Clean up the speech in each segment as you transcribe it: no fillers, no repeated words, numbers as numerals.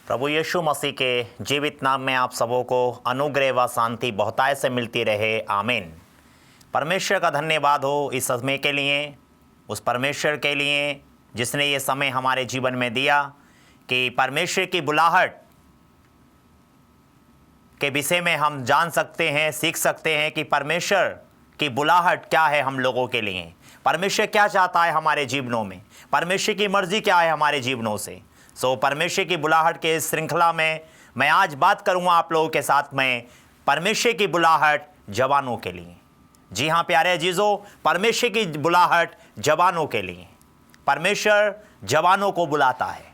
प्रभु यीशु मसीह के जीवित नाम में आप सबों को अनुग्रह व शांति बहुतायत से मिलती रहे, आमीन। परमेश्वर का धन्यवाद हो इस समय के लिए, उस परमेश्वर के लिए जिसने ये समय हमारे जीवन में दिया कि परमेश्वर की बुलाहट के विषय में हम जान सकते हैं, सीख सकते हैं कि परमेश्वर की बुलाहट क्या है हम लोगों के लिए, परमेश्वर क्या चाहता है हमारे जीवनों में, परमेश्वर की मर्जी क्या है हमारे जीवनों से। परमेश्वर की बुलाहट के इस श्रृंखला में मैं आज बात करूंगा आप लोगों के साथ में परमेश्वर की बुलाहट जवानों के लिए। जी हाँ प्यारे अजीजों, परमेश्वर की बुलाहट जवानों के लिए। परमेश्वर जवानों को बुलाता है,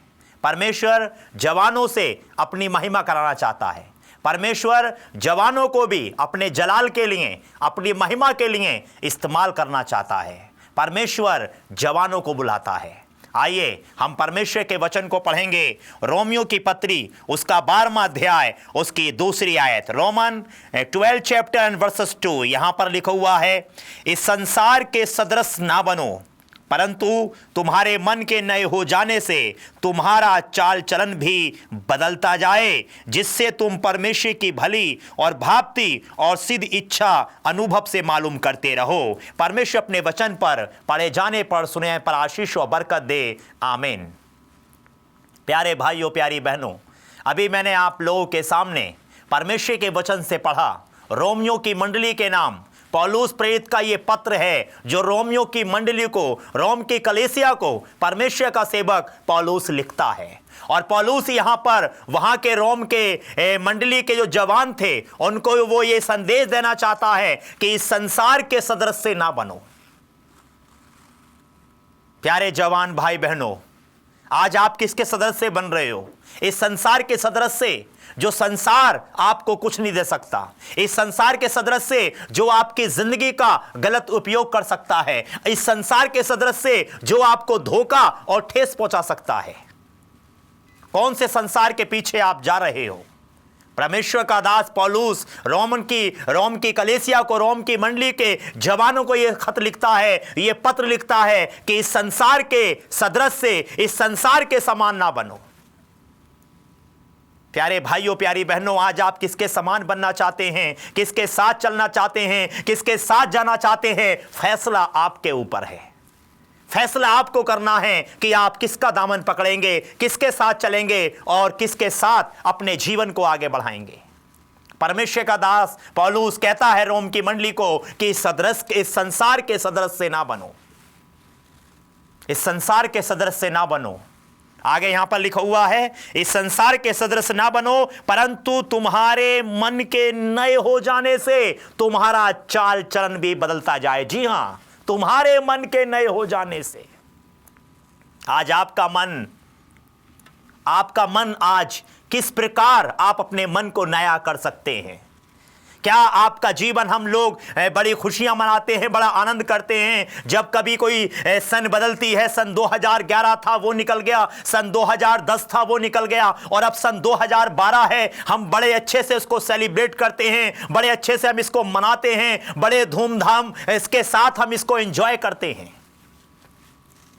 परमेश्वर जवानों से अपनी महिमा कराना चाहता है, परमेश्वर जवानों को भी अपने जलाल के लिए, अपनी महिमा के लिए इस्तेमाल करना चाहता है। परमेश्वर जवानों को बुलाता है। आइए हम परमेश्वर के वचन को पढ़ेंगे। रोमियो की पत्री उसका 12वां अध्याय उसकी 2 आयत, रोमन 12 चैप्टर एंड वर्सेस 2। यहां पर लिखा हुआ है, इस संसार के सदृश ना बनो, परंतु तुम्हारे मन के नए हो जाने से तुम्हारा चाल चलन भी बदलता जाए, जिससे तुम परमेश्वर की भली और भांति और सिद्ध इच्छा अनुभव से मालूम करते रहो। परमेश्वर अपने वचन पर पढ़े जाने पर, सुने पर आशीष और बरकत दे, आमीन। प्यारे भाइयों, प्यारी बहनों, अभी मैंने आप लोगों के सामने परमेश्वर के वचन से पढ़ा। रोमियो की मंडली के नाम पौलुस प्रेरित का ये पत्र है जो रोमियो की मंडली को, रोम की कलीसिया को परमेश्वर का सेवक पौलुस लिखता है। और पौलुस यहाँ पर वहाँ के रोम के मंडली के जो जवान थे उनको वो ये संदेश देना चाहता है कि इस संसार के सदृश से ना बनो। प्यारे जवान भाई बहनों, आज आप किसके सदृश से बन रहे हो? इस संसार के सदृश से जो संसार आपको कुछ नहीं दे सकता, इस संसार के सदृश से जो आपकी जिंदगी का गलत उपयोग कर सकता है, इस संसार के सदृश से जो आपको धोखा और ठेस पहुंचा सकता है। कौन से संसार के पीछे आप जा रहे हो? परमेश्वर का दास पौलुस रोम की कलीसिया को, रोम की मंडली के जवानों को यह खत लिखता है, यह पत्र लिखता है कि इस संसार के सदृश से, इस संसार के समान ना बनो। प्यारे भाइयों, प्यारी बहनों, आज आप किसके समान बनना चाहते हैं? किसके साथ चलना चाहते हैं? किसके साथ जाना चाहते हैं? फैसला आपके ऊपर है। फैसला आपको करना है कि आप किसका दामन पकड़ेंगे, किसके साथ चलेंगे और किसके साथ अपने जीवन को आगे बढ़ाएंगे। परमेश्वर का दास पौलुस कहता है रोम की मंडली को कि इस संसार के सदृश से ना बनो, इस संसार के सदृश से ना बनो। आगे यहां पर लिखा हुआ है, इस संसार के सदृश ना बनो, परंतु तुम्हारे मन के नए हो जाने से तुम्हारा चाल चलन भी बदलता जाए। जी हां, तुम्हारे मन के नए हो जाने से। आज आपका मन आज किस प्रकार आप अपने मन को नया कर सकते हैं? क्या आपका जीवन, हम लोग बड़ी खुशियां मनाते हैं, बड़ा आनंद करते हैं जब कभी कोई सन बदलती है। सन 2011 था वो निकल गया, सन 2010 था वो निकल गया और अब सन 2012 है। हम बड़े अच्छे से इसको सेलिब्रेट करते हैं, बड़े अच्छे से हम इसको मनाते हैं, बड़े धूमधाम इसके साथ हम इसको एंजॉय करते हैं।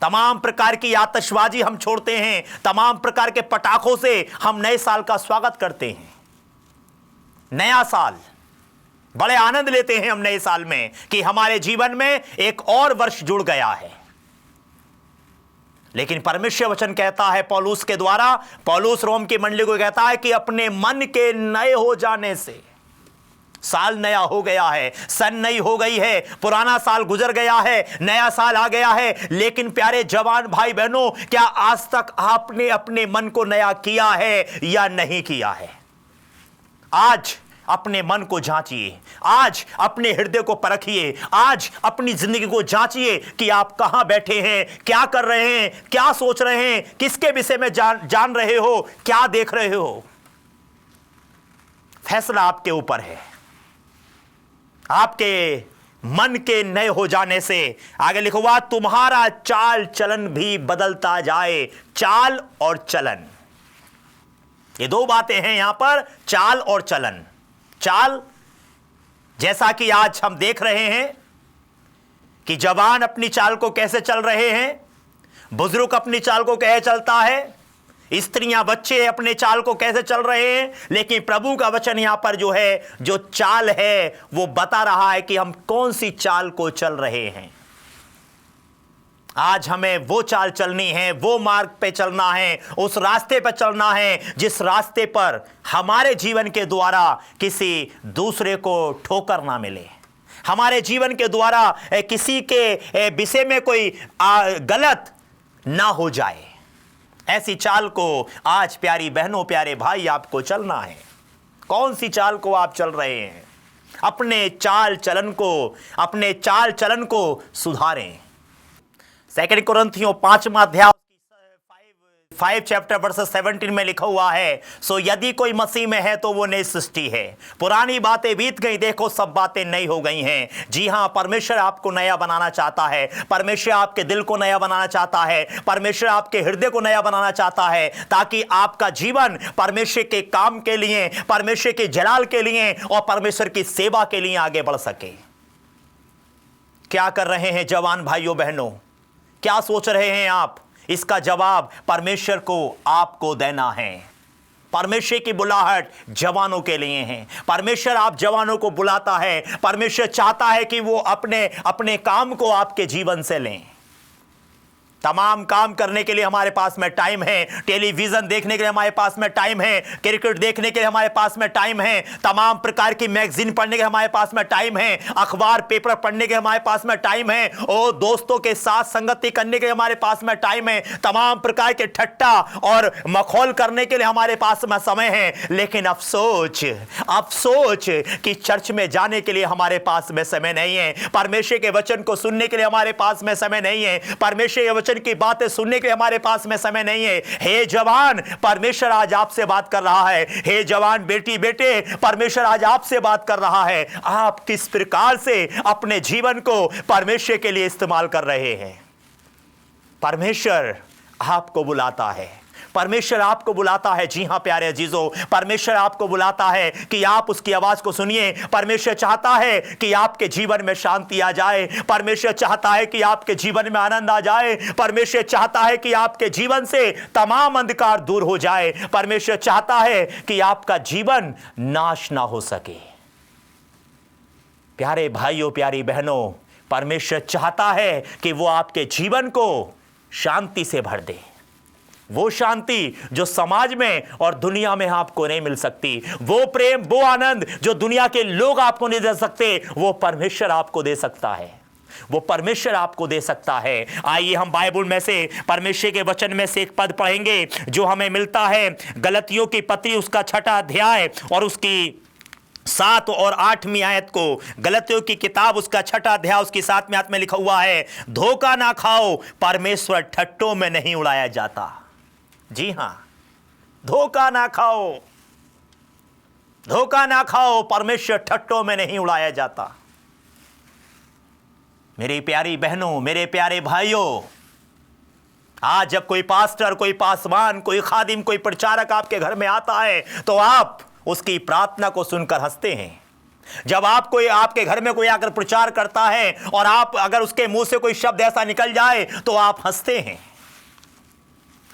तमाम प्रकार की आतिशबाजी हम छोड़ते हैं, तमाम प्रकार के पटाखों से हम नए साल का स्वागत करते हैं। नया साल, बड़े आनंद लेते हैं हम नए साल में कि हमारे जीवन में एक और वर्ष जुड़ गया है। लेकिन परमेश्वर वचन कहता है पौलुस के द्वारा, पौलुस रोम की मंडली को कहता है कि अपने मन के नए हो जाने से, साल नया हो गया है, सन नई हो गई है, पुराना साल गुजर गया है, नया साल आ गया है। लेकिन प्यारे जवान भाई बहनों, क्या आज तक आपने अपने मन को नया किया है या नहीं किया है? आज अपने मन को जांचिए, आज अपने हृदय को परखिए, आज अपनी जिंदगी को जांचिए कि आप कहां बैठे हैं, क्या कर रहे हैं, क्या सोच रहे हैं, किसके विषय में जान रहे हो, क्या देख रहे हो। फैसला आपके ऊपर है। आपके मन के नए हो जाने से, आगे लिखा हुआ, तुम्हारा चाल चलन भी बदलता जाए। चाल और चलन, ये दो बातें हैं यहां पर, चाल और चलन। चाल, जैसा कि आज हम देख रहे हैं कि जवान अपनी चाल को कैसे चल रहे हैं, बुजुर्ग अपनी चाल को कैसे चलता है, स्त्रियां बच्चे अपने चाल को कैसे चल रहे हैं, लेकिन प्रभु का वचन यहां पर जो है, जो चाल है वो बता रहा है कि हम कौन सी चाल को चल रहे हैं। आज हमें वो चाल चलनी है, वो मार्ग पे चलना है, उस रास्ते पे चलना है जिस रास्ते पर हमारे जीवन के द्वारा किसी दूसरे को ठोकर ना मिले, हमारे जीवन के द्वारा किसी के विषय में कोई गलत ना हो जाए। ऐसी चाल को आज प्यारी बहनों, प्यारे भाई, आपको चलना है। कौन सी चाल को आप चल रहे हैं? अपने चाल चलन को सुधारें। 2 कुरिन्थियों 5वां अध्याय 5 चैप्टर वर्स 17 में लिखा हुआ है, सो यदि कोई मसीह में है तो वो नई सृष्टि है, पुरानी बातें बीत गई, देखो सब बातें नई हो गई हैं। जी हां, परमेश्वर आपको नया बनाना चाहता है, परमेश्वर आपके दिल को नया बनाना चाहता है, परमेश्वर आपके हृदय को नया बनाना चाहता है, ताकि आपका जीवन परमेश्वर के काम के लिए, परमेश्वर के जलाल के लिए और परमेश्वर की सेवा के लिए आगे बढ़ सके। क्या कर रहे हैं जवान भाइयों बहनों? क्या सोच रहे हैं आप? इसका जवाब परमेश्वर को आपको देना है। परमेश्वर की बुलाहट जवानों के लिए है। परमेश्वर आप जवानों को बुलाता है। परमेश्वर चाहता है कि वो अपने काम को आपके जीवन से लें। तमाम काम करने के लिए हमारे पास में टाइम है, टेलीविजन देखने के लिए हमारे पास में टाइम है, क्रिकेट देखने के लिए हमारे पास में टाइम है, तमाम प्रकार की मैगजीन पढ़ने के हमारे पास में टाइम है, अखबार पेपर पढ़ने के हमारे पास में टाइम है, और दोस्तों के साथ संगति करने के लिए हमारे पास में टाइम है, तमाम प्रकार के ठट्टा और मखौल करने के लिए हमारे पास में समय है। लेकिन अफसोस कि चर्च में जाने के लिए हमारे पास में समय नहीं है, परमेश्वर के वचन को सुनने के लिए हमारे पास में समय नहीं है, परमेश्वर के वचन की बातें सुनने के हमारे पास में समय नहीं है। हे जवान, परमेश्वर आज आपसे बात कर रहा है। हे जवान बेटी बेटे, परमेश्वर आज आपसे बात कर रहा है। आप किस प्रकार से अपने जीवन को परमेश्वर के लिए इस्तेमाल कर रहे हैं? परमेश्वर आपको बुलाता है, परमेश्वर आपको बुलाता है। जी हां प्यारे अजीजों, परमेश्वर आपको बुलाता है कि आप उसकी आवाज को सुनिए। परमेश्वर चाहता है कि आपके जीवन में शांति आ जाए, परमेश्वर चाहता है कि आपके जीवन में आनंद आ जाए, परमेश्वर चाहता है कि आपके जीवन से तमाम अंधकार दूर हो जाए, परमेश्वर चाहता है कि आपका जीवन नाश ना हो सके। प्यारे भाइयों, प्यारी बहनों, परमेश्वर चाहता है कि वो आपके जीवन को शांति से भर दे। वो शांति जो समाज में और दुनिया में आपको नहीं मिल सकती, वो प्रेम, वो आनंद जो दुनिया के लोग आपको नहीं दे सकते, वो परमेश्वर आपको दे सकता है, वो परमेश्वर आपको दे सकता है। आइए हम बाइबल में से, परमेश्वर के वचन में से एक पद पढ़ेंगे जो हमें मिलता है गलतियों की पत्री उसका 6वां अध्याय और उसकी 7 और 8वीं आयत को। गलतियों की किताब उसका 6वां अध्याय उसकी 7वीं आयत में लिखा हुआ है, धोखा ना खाओ, परमेश्वर ठट्टों में नहीं उड़ाया जाता। जी हां, धोखा ना खाओ, धोखा ना खाओ, परमेश्वर ठट्टों में नहीं उड़ाया जाता। मेरी प्यारी बहनों, मेरे प्यारे भाइयों, आज जब कोई पास्टर, कोई पासवान, कोई खादिम, कोई प्रचारक आपके घर में आता है तो आप उसकी प्रार्थना को सुनकर हंसते हैं। जब आप कोई आपके घर में कोई आकर प्रचार करता है और आप अगर उसके मुंह से कोई शब्द ऐसा निकल जाए तो आप हंसते हैं।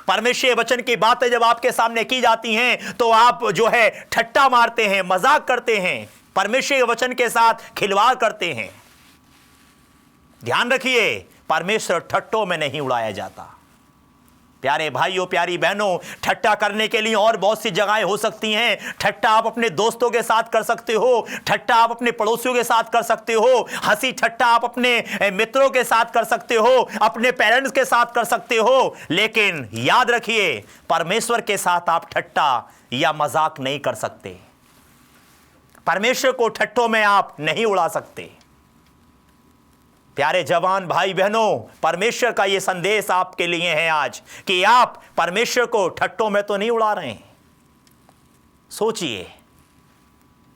परमेश्वर वचन की बातें जब आपके सामने की जाती हैं तो आप जो है ठट्टा मारते हैं, मजाक करते हैं, परमेश्वर वचन के साथ खिलवाड़ करते हैं। ध्यान रखिए, परमेश्वर ठट्टों में नहीं उड़ाया जाता। प्यारे भाइयों, प्यारी बहनों, ठट्टा करने के लिए और बहुत सी जगहें हो सकती हैं। ठट्टा आप अपने दोस्तों के साथ कर सकते हो, ठट्टा आप अपने पड़ोसियों के साथ कर सकते हो, हंसी ठट्टा आप अपने मित्रों के साथ कर सकते हो, अपने पेरेंट्स के साथ कर सकते हो। लेकिन याद रखिए, परमेश्वर के साथ आप ठट्टा या मजाक नहीं कर सकते। परमेश्वर को ठट्टों में आप नहीं उड़ा सकते। प्यारे जवान भाई बहनों, परमेश्वर का यह संदेश आपके लिए है आज कि आप परमेश्वर को ठट्टों में तो नहीं उड़ा रहे हैं। सोचिए,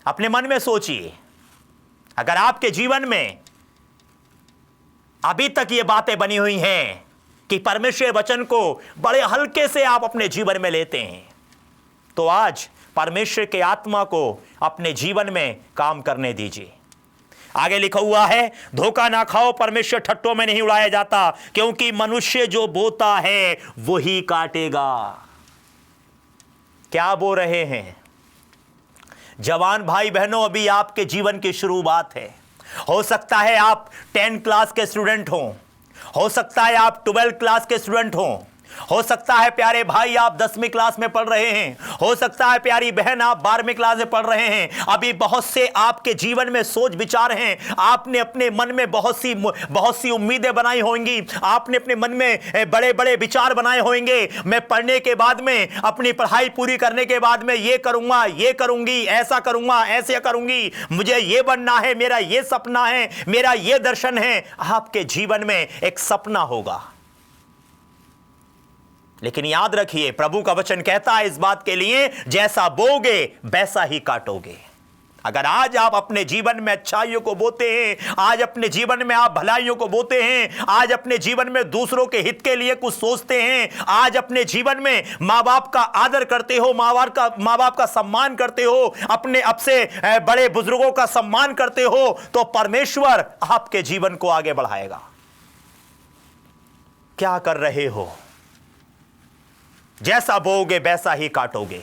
अपने मन में सोचिए, अगर आपके जीवन में अभी तक ये बातें बनी हुई हैं कि परमेश्वर वचन को बड़े हल्के से आप अपने जीवन में लेते हैं, तो आज परमेश्वर के आत्मा को अपने जीवन में काम करने दीजिए। आगे लिखा हुआ है, धोखा ना खाओ, परमेश्वर ठट्टों में नहीं उड़ाया जाता, क्योंकि मनुष्य जो बोता है वही काटेगा। क्या बोल रहे हैं? जवान भाई बहनों, अभी आपके जीवन की शुरुआत है। हो सकता है आप 10 क्लास के स्टूडेंट हो सकता है आप 12 क्लास के स्टूडेंट हो सकता है प्यारे भाई आप 10वीं क्लास में पढ़ रहे हैं, हो सकता है प्यारी बहन आप 12वीं क्लास में पढ़ रहे हैं। अभी बहुत से आपके जीवन में सोच विचार हैं, आपने अपने मन में बहुत सी उम्मीदें बनाई होंगी, आपने अपने मन में बड़े बड़े विचार बनाए होंगे। मैं पढ़ने के बाद में, अपनी पढ़ाई पूरी करने के बाद में ये करूंगा, ये करूंगी, ऐसा करूंगा, ऐसे करूंगी, मुझे ये बनना है, मेरा ये सपना है, मेरा ये दर्शन है। आपके जीवन में एक सपना होगा, लेकिन याद रखिए प्रभु का वचन कहता है इस बात के लिए, जैसा बोगे वैसा ही काटोगे। अगर आज आप अपने जीवन में अच्छाइयों को बोते हैं, आज अपने जीवन में आप भलाइयों को बोते हैं, आज अपने जीवन में दूसरों के हित के लिए कुछ सोचते हैं, आज अपने जीवन में माँ बाप का आदर करते हो, माँ बाप का सम्मान करते हो, अपने अब से बड़े बुजुर्गों का सम्मान करते हो, तो परमेश्वर आपके जीवन को आगे बढ़ाएगा। क्या कर रहे हो? जैसा बोओगे वैसा ही काटोगे,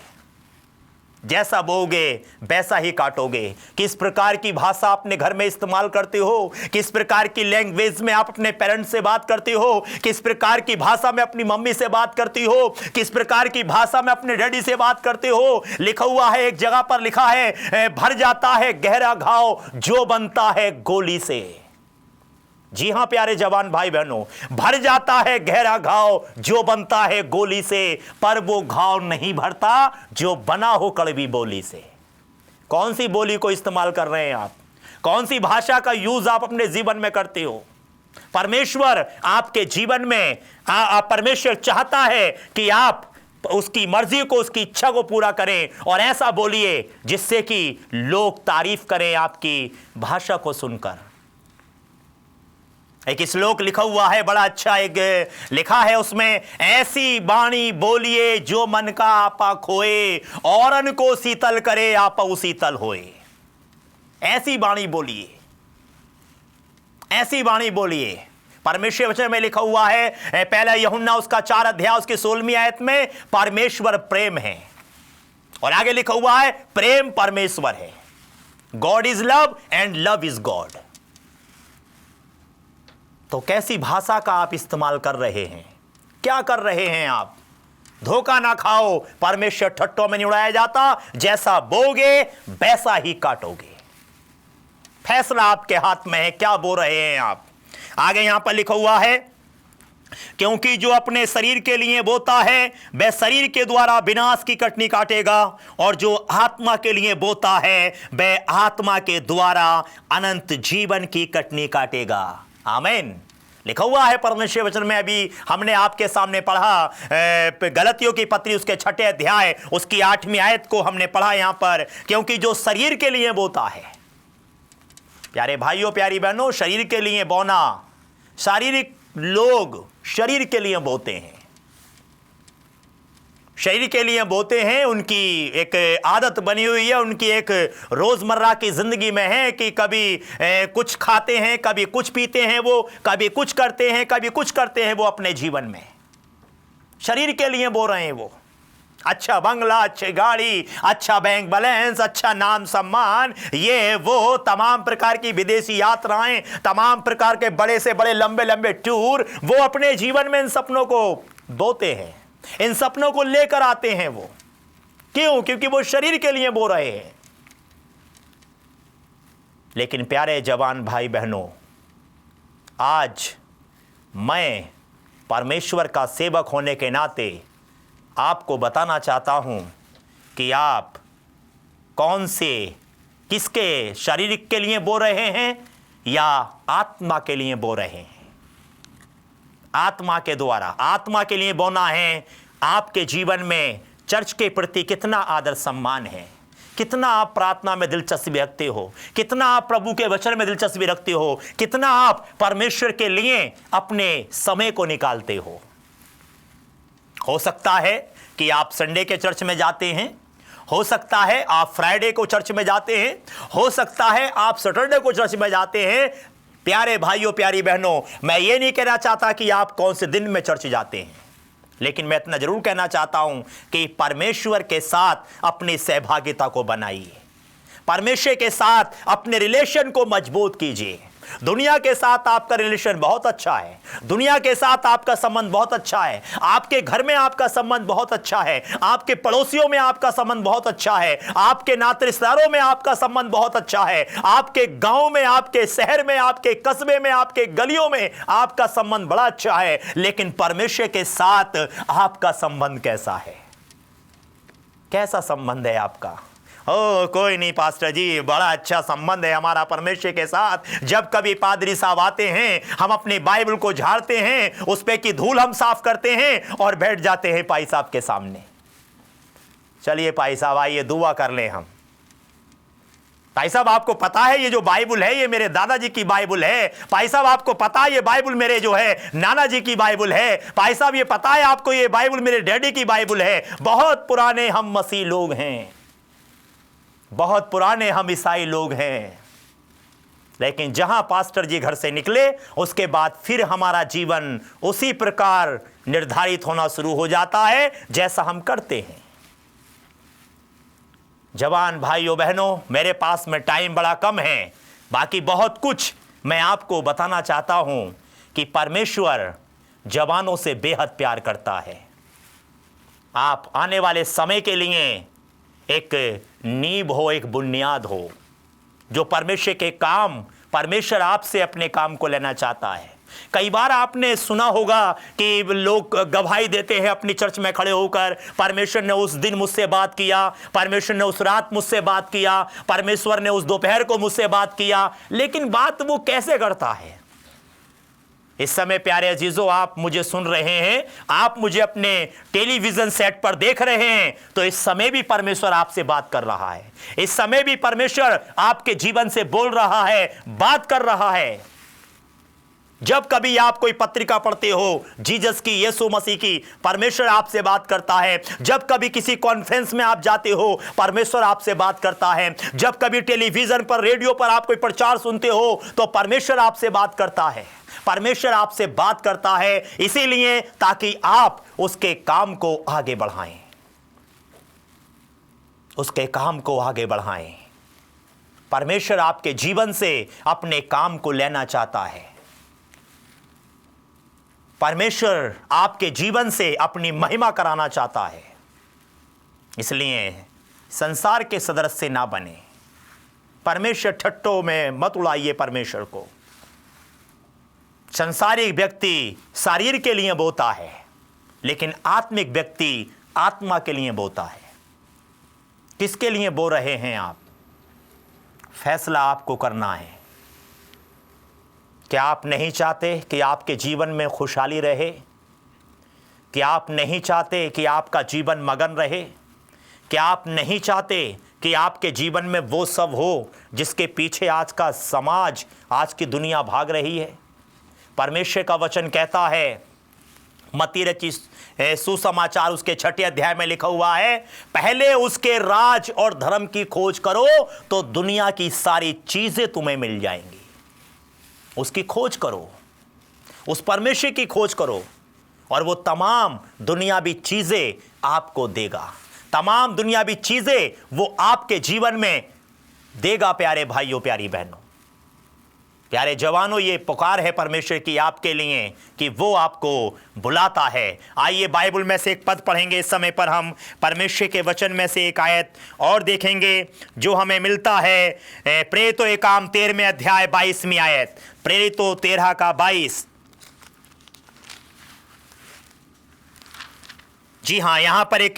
जैसा बोओगे वैसा ही काटोगे। किस प्रकार की भाषा अपने घर में इस्तेमाल करते हो, किस प्रकार की लैंग्वेज में आप अपने पेरेंट्स से बात करते हो, किस प्रकार की भाषा में अपनी मम्मी से बात करती हो, किस प्रकार की भाषा में अपने डैडी से बात करते हो। लिखा हुआ है, एक जगह पर लिखा है, भर जाता है गहरा घाव जो बनता है गोली से। जी हां प्यारे जवान भाई बहनों, भर जाता है गहरा घाव जो बनता है गोली से, पर वो घाव नहीं भरता जो बना हो कड़वी बोली से। कौन सी बोली को इस्तेमाल कर रहे हैं आप? कौन सी भाषा का यूज आप अपने जीवन में करते हो? परमेश्वर आपके जीवन में परमेश्वर चाहता है कि आप उसकी मर्जी को, उसकी इच्छा को पूरा करें, और ऐसा बोलिए जिससे कि लोग तारीफ करें आपकी भाषा को सुनकर। एक श्लोक लिखा हुआ है, बड़ा अच्छा एक लिखा है उसमें, ऐसी बाणी बोलिए जो मन का आपा खोए, औरन को शीतल करे आपा शीतल होए। ऐसी बाणी बोलिए, ऐसी बाणी बोलिए। परमेश्वर वचन में लिखा हुआ है, पहला यूहन्ना उसका 4 अध्याय उसकी 16वीं आयत में, परमेश्वर प्रेम है, और आगे लिखा हुआ है प्रेम परमेश्वर है। God is love and love is God. तो कैसी भाषा का आप इस्तेमाल कर रहे हैं? क्या कर रहे हैं आप? धोखा ना खाओ, परमेश्वर ठट्टों में नहीं उड़ाया जाता। जैसा बोगे वैसा ही काटोगे। फैसला आपके हाथ में है, क्या बो रहे हैं आप? आगे यहां पर लिखा हुआ है, क्योंकि जो अपने शरीर के लिए बोता है वह शरीर के द्वारा विनाश की कटनी काटेगा, और जो आत्मा के लिए बोता है वह आत्मा के द्वारा अनंत जीवन की कटनी काटेगा। आमीन। लिखा हुआ है परमेश्वर वचन में, अभी हमने आपके सामने पढ़ा गलतियों की पत्री उसके 6 अध्याय उसकी 8वीं आयत को हमने पढ़ा यहां पर, क्योंकि जो शरीर के लिए बोता है, प्यारे भाइयों प्यारी बहनों, शरीर के लिए बोना, शारीरिक लोग शरीर के लिए बोते हैं, शरीर के लिए बोते हैं। उनकी एक आदत बनी हुई है, उनकी एक रोजमर्रा की जिंदगी में है कि कभी कुछ खाते हैं, कभी कुछ पीते हैं, वो कभी कुछ करते हैं, कभी कुछ करते हैं। वो अपने जीवन में शरीर के लिए बो रहे हैं। वो अच्छा बंगला, अच्छी गाड़ी, अच्छा बैंक बैलेंस, अच्छा नाम सम्मान, ये वो तमाम प्रकार की विदेशी यात्राएं, तमाम प्रकार के बड़े से बड़े लंबे लंबे टूर, वो अपने जीवन में इन सपनों को बोते हैं, इन सपनों को लेकर आते हैं। वो क्यों? क्योंकि वो शरीर के लिए बो रहे हैं। लेकिन प्यारे जवान भाई बहनों, आज मैं परमेश्वर का सेवक होने के नाते आपको बताना चाहता हूं कि आप कौन से, किसके शारीरिक के लिए बो रहे हैं या आत्मा के लिए बो रहे हैं। आत्मा के द्वारा, आत्मा के लिए बोना है। आपके जीवन में चर्च के प्रति कितना आदर सम्मान है, कितना आप प्रार्थना में दिलचस्पी रखते हो, कितना आप प्रभु के वचन में दिलचस्पी रखते हो, कितना आप परमेश्वर के लिए अपने समय को निकालते हो सकता है कि आप संडे के चर्च में जाते हैं, हो सकता है आप फ्राइडे को चर्च में जाते हैं, हो सकता है आप सैटरडे को चर्च में जाते हैं। प्यारे भाइयों प्यारी बहनों, मैं ये नहीं कहना चाहता कि आप कौन से दिन में चर्च जाते हैं, लेकिन मैं इतना जरूर कहना चाहता हूं कि परमेश्वर के साथ अपनी सहभागिता को बनाइए, परमेश्वर के साथ अपने रिलेशन को मजबूत कीजिए। दुनिया के साथ आपका रिलेशन बहुत अच्छा है, दुनिया के साथ आपका संबंध बहुत अच्छा है, आपके घर में आपका संबंध बहुत अच्छा है, आपके पड़ोसियों में आपका संबंध बहुत अच्छा है, आपके नाते रिश्तेदारों में आपका संबंध बहुत अच्छा है, आपके गांव में, आपके शहर में, आपके कस्बे में, आपके गलियों में आपका संबंध बड़ा अच्छा है। लेकिन परमेश्वर के साथ आपका संबंध कैसा है? कैसा संबंध है आपका? ओ कोई नहीं पास्टर जी, बड़ा अच्छा संबंध है हमारा परमेश्वर के साथ। जब कभी पादरी साहब आते हैं, हम अपनी बाइबल को झाड़ते हैं, उस पे की धूल हम साफ करते हैं और बैठ जाते हैं भाई साहब के सामने। चलिए भाई साहब आइए दुआ कर लें हम। भाई साहब आपको पता है ये जो बाइबल है ये मेरे दादाजी की बाइबल है। भाई साहब आपको पता है ये बाइबल मेरे जो है नाना जी की बाइबल है। भाई साहब ये पता है आपको ये बाइबल मेरे डैडी की बाइबल है। बहुत पुराने हम मसीह लोग हैं, बहुत पुराने हम ईसाई लोग हैं। लेकिन जहां पास्टर जी घर से निकले उसके बाद फिर हमारा जीवन उसी प्रकार निर्धारित होना शुरू हो जाता है जैसा हम करते हैं। जवान भाइयों बहनों, मेरे पास में टाइम बड़ा कम है, बाकी बहुत कुछ मैं आपको बताना चाहता हूं कि परमेश्वर जवानों से बेहद प्यार करता है। आप आने वाले समय के लिए एक नींव हो, एक बुनियाद हो, जो परमेश्वर के काम, परमेश्वर आपसे अपने काम को लेना चाहता है। कई बार आपने सुना होगा कि लोग गवाही देते हैं अपनी चर्च में खड़े होकर, परमेश्वर ने उस दिन मुझसे बात किया, परमेश्वर ने उस रात मुझसे बात किया, परमेश्वर ने उस दोपहर को मुझसे बात किया। लेकिन बात वो कैसे करता है? इस समय प्यारे अजीजों, आप मुझे सुन रहे हैं, आप मुझे अपने टेलीविजन सेट पर देख रहे हैं, तो इस समय भी परमेश्वर आपसे बात कर रहा है। इस समय भी परमेश्वर आपके जीवन से बोल रहा है, बात कर रहा है। जब कभी आप कोई पत्रिका पढ़ते हो जीसस की, यीशु मसीह की, परमेश्वर आपसे बात करता है। जब कभी किसी कॉन्फ्रेंस में आप जाते हो, परमेश्वर आपसे बात करता है। जब कभी टेलीविजन पर, रेडियो पर आप कोई प्रचार सुनते हो, तो परमेश्वर आपसे बात करता है। परमेश्वर आपसे बात करता है इसीलिए ताकि आप उसके काम को आगे बढ़ाएं, उसके काम को आगे बढ़ाएं। परमेश्वर आपके जीवन से अपने काम को लेना चाहता है। परमेश्वर आपके जीवन से अपनी महिमा कराना चाहता है। इसलिए संसार के सदस्य ना बने। परमेश्वर ठट्टों में मत उड़ाइए परमेश्वर को। संसारिक व्यक्ति शरीर के लिए बोता है, लेकिन आत्मिक व्यक्ति आत्मा के लिए बोता है। किसके लिए बो रहे हैं आप? फैसला आपको करना है। क्या आप नहीं चाहते कि आपके जीवन में खुशहाली रहे? क्या आप नहीं चाहते कि आपका जीवन मगन रहे? क्या आप नहीं चाहते कि आपके जीवन में वो सब हो जिसके पीछे आज का समाज, आज की दुनिया भाग रही है? परमेश्वर का वचन कहता है, मत्ती रची सुसमाचार उसके 6 अध्याय में लिखा हुआ है, पहले उसके राज और धर्म की खोज करो तो दुनिया की सारी चीजें तुम्हें मिल जाएंगी। उसकी खोज करो, उस परमेश्वर की खोज करो और वो तमाम दुनियावी चीजें आपको देगा। तमाम दुनियावी चीजें वो आपके जीवन में देगा। प्यारे भाइयों, प्यारी बहनों, प्यारे जवानों, ये पुकार है परमेश्वर की आपके लिए कि वो आपको बुलाता है। आइए बाइबल में से एक पद पढ़ेंगे। इस समय पर हम परमेश्वर के वचन में से एक आयत और देखेंगे जो हमें मिलता है प्रेरितों के काम 13वें अध्याय 22वीं आयत। प्रेरितों 13 का 22। जी हाँ, यहाँ पर एक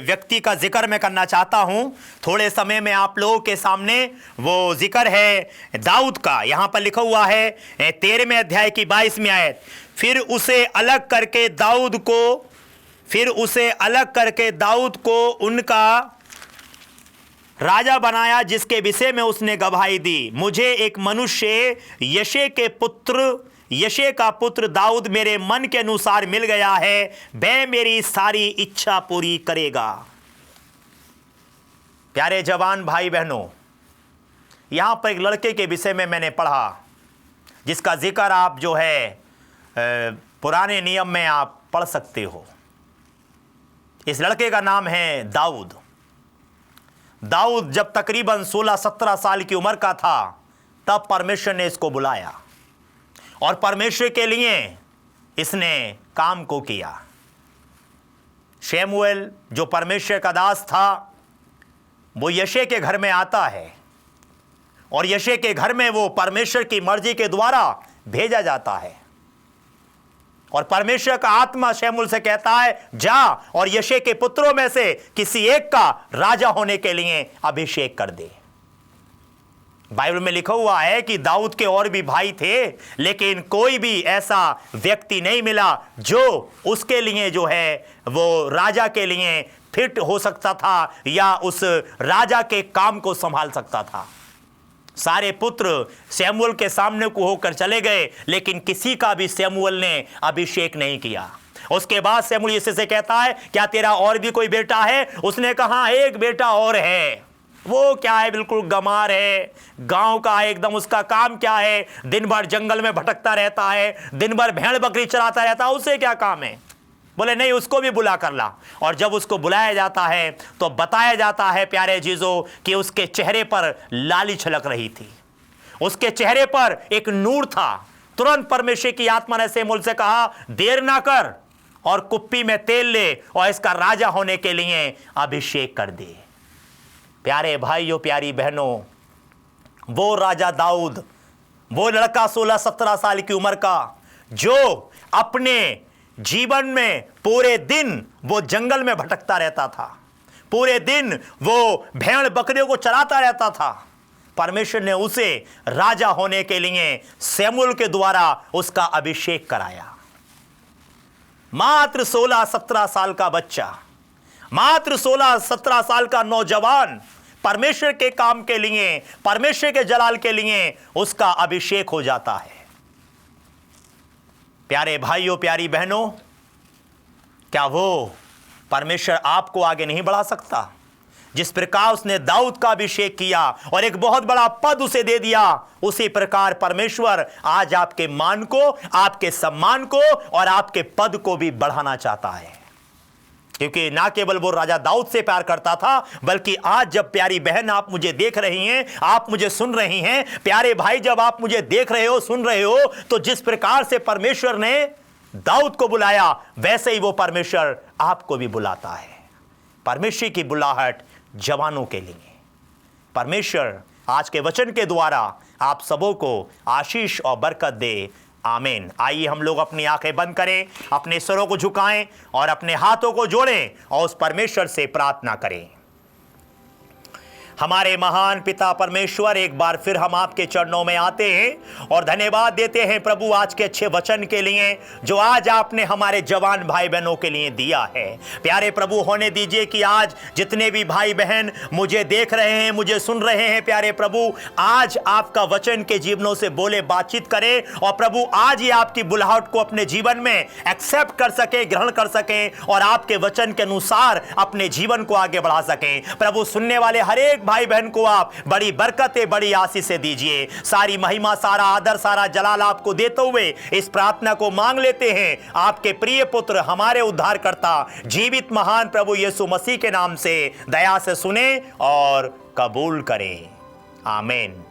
व्यक्ति का जिक्र मैं करना चाहता हूँ। थोड़े समय में आप लोगों के सामने वो जिक्र है दाऊद का। यहाँ पर लिखा हुआ है 13वें अध्याय की 22वीं आयत, फिर उसे अलग करके दाऊद को उनका राजा बनाया, जिसके विषय में उसने गवाही दी, मुझे एक मनुष्य यशे का पुत्र दाऊद मेरे मन के अनुसार मिल गया है, वह मेरी सारी इच्छा पूरी करेगा। प्यारे जवान भाई बहनों, यहां पर एक लड़के के विषय में मैंने पढ़ा जिसका जिक्र आप जो है पुराने नियम में आप पढ़ सकते हो। इस लड़के का नाम है दाऊद। दाऊद जब तकरीबन 16-17 साल की उम्र का था तब परमेश्वर ने इसको बुलाया और परमेश्वर के लिए इसने काम को किया। शमूएल जो परमेश्वर का दास था वो यशे के घर में आता है और यशे के घर में वो परमेश्वर की मर्जी के द्वारा भेजा जाता है और परमेश्वर का आत्मा शमूएल से कहता है जा और यशे के पुत्रों में से किसी एक का राजा होने के लिए अभिषेक कर दे। बाइबल में लिखा हुआ है कि दाऊद के और भी भाई थे लेकिन कोई भी ऐसा व्यक्ति नहीं मिला जो उसके लिए जो है वो राजा के लिए फिट हो सकता था या उस राजा के काम को संभाल सकता था। सारे पुत्र शमूएल के सामने को होकर चले गए लेकिन किसी का भी शमूएल ने अभिषेक नहीं किया। उसके बाद शमूएल यिशै से कहता है क्या तेरा और भी कोई बेटा है? उसने कहा एक बेटा और है। वो क्या है? बिल्कुल गमार है, गांव का है एकदम। उसका काम क्या है? दिन भर जंगल में भटकता रहता है, दिन भर भेड़ बकरी चराता रहता है, उसे क्या काम है? बोले नहीं उसको भी बुला कर ला। और जब उसको बुलाया जाता है तो बताया जाता है प्यारे जीजों कि उसके चेहरे पर लाली छलक रही थी, उसके चेहरे पर एक नूर था। तुरंत परमेश्वर की आत्मा ने शमूएल से कहा देर ना कर और कुप्पी में तेल ले और इसका राजा होने के लिए अभिषेक कर दे। प्यारे भाइयों प्यारी बहनों, वो राजा दाऊद, वो लड़का 16-17 साल की उम्र का जो अपने जीवन में पूरे दिन वो जंगल में भटकता रहता था, पूरे दिन वो भेड़ बकरियों को चराता रहता था, परमेश्वर ने उसे राजा होने के लिए शमूएल के द्वारा उसका अभिषेक कराया। मात्र 16-17 साल का बच्चा, मात्र 16-17 साल का नौजवान परमेश्वर के काम के लिए, परमेश्वर के जलाल के लिए उसका अभिषेक हो जाता है। प्यारे भाइयों प्यारी बहनों, क्या वो परमेश्वर आपको आगे नहीं बढ़ा सकता? जिस प्रकार उसने दाऊद का अभिषेक किया और एक बहुत बड़ा पद उसे दे दिया, उसी प्रकार परमेश्वर आज आपके मान को, आपके सम्मान को और आपके पद को भी बढ़ाना चाहता है। क्योंकि ना केवल वो राजा दाऊद से प्यार करता था, बल्कि आज जब प्यारी बहन आप मुझे देख रही हैं, आप मुझे सुन रही हैं, प्यारे भाई जब आप मुझे देख रहे हो, सुन रहे हो, तो जिस प्रकार से परमेश्वर ने दाऊद को बुलाया वैसे ही वो परमेश्वर आपको भी बुलाता है। परमेश्वर की बुलाहट जवानों के लिए। परमेश्वर आज के वचन के द्वारा आप सबों को आशीष और बरकत दे। आमीन। आइए हम लोग अपनी आंखें बंद करें, अपने सिरों को झुकाएं और अपने हाथों को जोड़ें और उस परमेश्वर से प्रार्थना करें। हमारे महान पिता परमेश्वर, एक बार फिर हम आपके चरणों में आते हैं और धन्यवाद देते हैं प्रभु आज के अच्छे वचन के लिए जो आज आपने हमारे जवान भाई बहनों के लिए दिया है। प्यारे प्रभु, होने दीजिए कि आज जितने भी भाई बहन मुझे देख रहे हैं, मुझे सुन रहे हैं, प्यारे प्रभु आज आपका वचन के जीवनों से बोले, बातचीत करें और प्रभु आज ही आपकी बुलाहट को अपने जीवन में एक्सेप्ट कर सके, ग्रहण कर सकें और आपके वचन के अनुसार अपने जीवन को आगे बढ़ा सकें। प्रभु सुनने वाले हर एक भाई बहन को आप बड़ी बरकतें, बड़ी आशीषें दीजिए। सारी महिमा, सारा आदर, सारा जलाल आपको देते हुए इस प्रार्थना को मांग लेते हैं आपके प्रिय पुत्र, हमारे उद्धारकर्ता, जीवित महान प्रभु यीशु मसीह के नाम से दया से सुने और कबूल करें। आमीन।